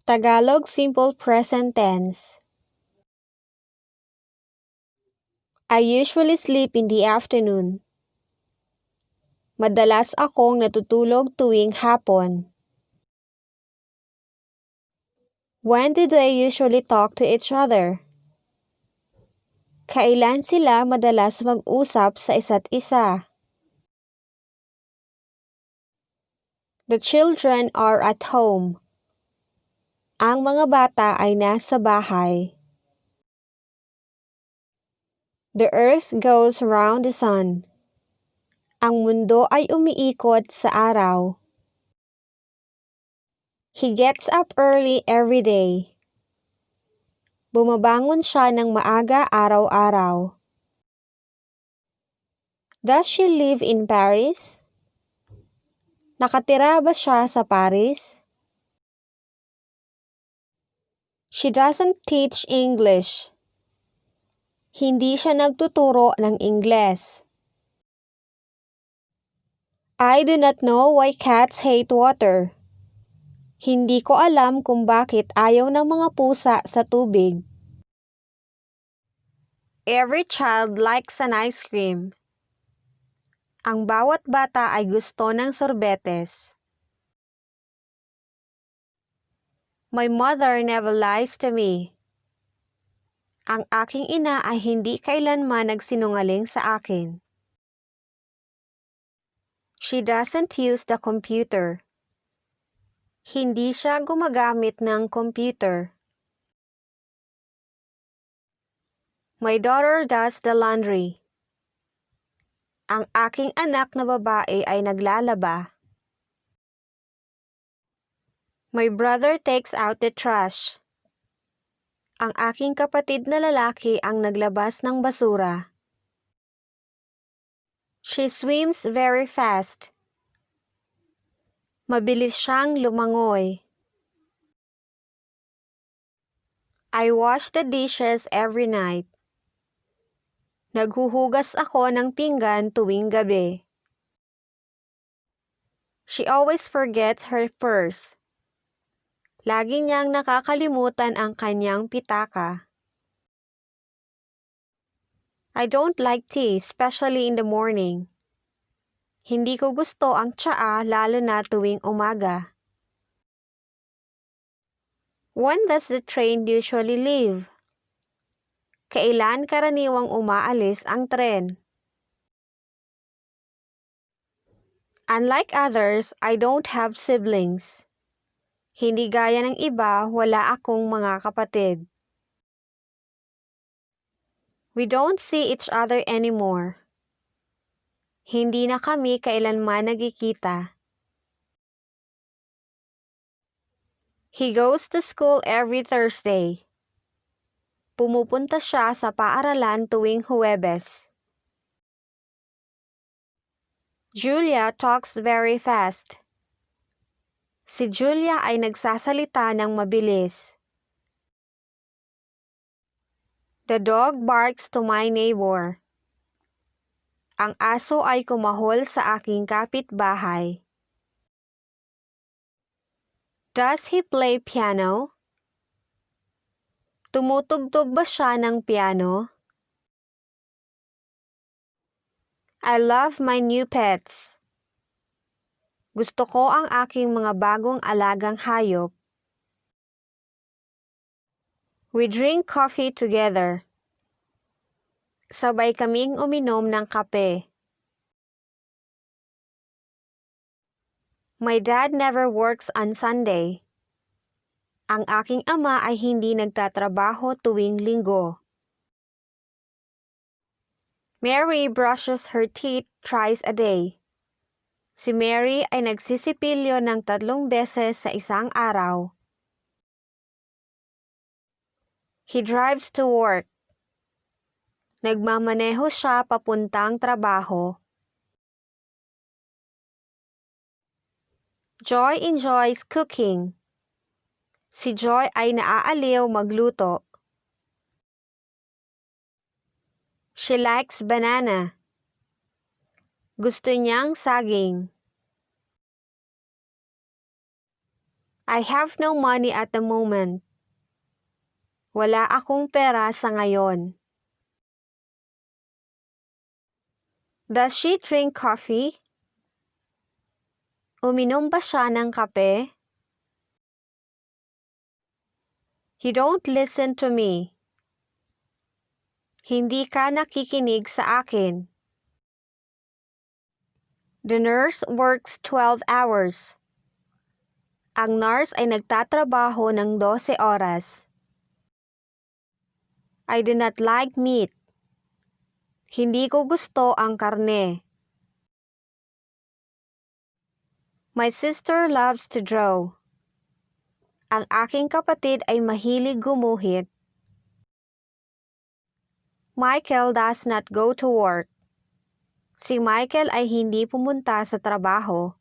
Tagalog Simple Present Tense. I usually sleep in the afternoon. Madalas akong natutulog tuwing hapon. When do they usually talk to each other? Kailan sila madalas mag-usap sa isa't isa? The children are at home. Ang mga bata ay nasa bahay. The earth goes around the sun. Ang mundo ay umiikot sa araw. He gets up early every day. Bumabangon siya ng maaga araw-araw. Does she live in Paris? Nakatira ba siya sa Paris? She doesn't teach English. Hindi siya nagtuturo ng Ingles. I do not know why cats hate water. Hindi ko alam kung bakit ayaw ng mga pusa sa tubig. Every child likes an ice cream. Ang bawat bata ay gusto ng sorbetes. My mother never lies to me. Ang aking ina ay hindi kailanman nagsinungaling sa akin. She doesn't use the computer. Hindi siya gumagamit ng computer. My daughter does the laundry. Ang aking anak na babae ay naglalaba. My brother takes out the trash. Ang aking kapatid na lalaki ang naglabas ng basura. She swims very fast. Mabilis siyang lumangoy. I wash the dishes every night. Naghuhugas ako ng pinggan tuwing gabi. She always forgets her purse. Lagi niyang nakakalimutan ang kanyang pitaka. I don't like tea, especially in the morning. Hindi ko gusto ang tsaa lalo na tuwing umaga. When does the train usually leave? Kailan karaniwang umaalis ang tren? Unlike others, I don't have siblings. Hindi gaya ng iba, wala akong mga kapatid. We don't see each other anymore. Hindi na kami kailanman nagkikita. He goes to school every Thursday. Pumupunta siya sa paaralan tuwing Huwebes. Julia talks very fast. Si Julia ay nagsasalita ng mabilis. The dog barks to my neighbor. Ang aso ay kumahol sa aking kapitbahay. Does he play piano? Tumutugtog ba siya ng piano? I love my new pets. Gusto ko ang aking mga bagong alagang hayop. We drink coffee together. Sabay kaming uminom ng kape. My dad never works on Sunday. Ang aking ama ay hindi nagtatrabaho tuwing linggo. Mary brushes her teeth thrice a day. Si Mary ay nagsisipilyo ng 3 beses sa isang araw. He drives to work. Nagmamaneho siya papuntang trabaho. Joy enjoys cooking. Si Joy ay naaaliw magluto. She likes banana. Gusto niyang saging. I have no money at the moment. Wala akong pera sa ngayon. Does she drink coffee? Uminom ba siya ng kape? You don't listen to me. Hindi ka nakikinig sa akin. The nurse works 12 hours. Ang nurse ay nagtatrabaho ng 12 oras. I do not like meat. Hindi ko gusto ang karne. My sister loves to draw. Ang aking kapatid ay mahilig gumuhit. Michael does not go to work. Si Michael ay hindi pumunta sa trabaho.